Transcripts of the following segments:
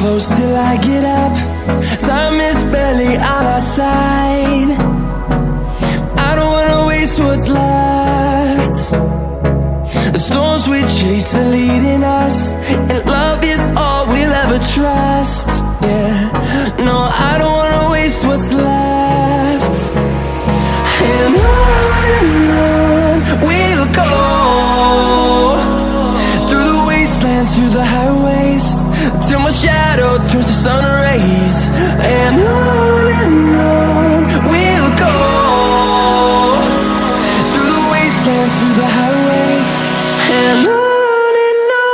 close till I get up. Time is barely on our side. I don't wanna waste what's left. The storms we chase are leading us, and love is all we'll ever trust. Yeah, no, I don't wanna waste what's left. And on we'll go, through the wastelands, through the highways, till my shadow turns to sun rays. And on we'll go, through the wastelands, through the highways, and on we'll go.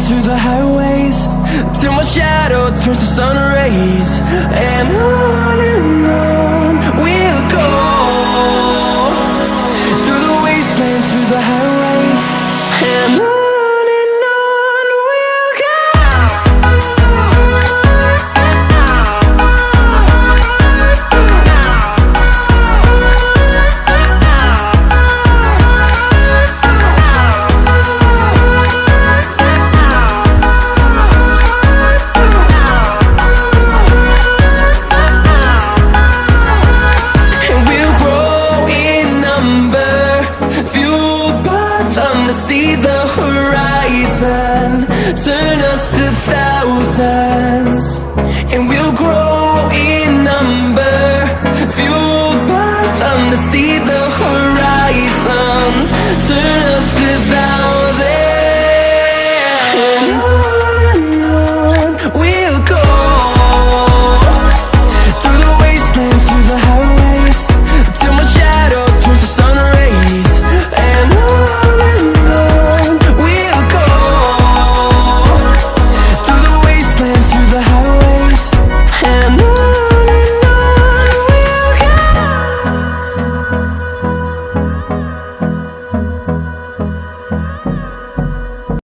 Through the highways, till my shadow turns to sun rays. And on we'll go, through the wastelands, through the highways, and on we'll go. See the horizon turn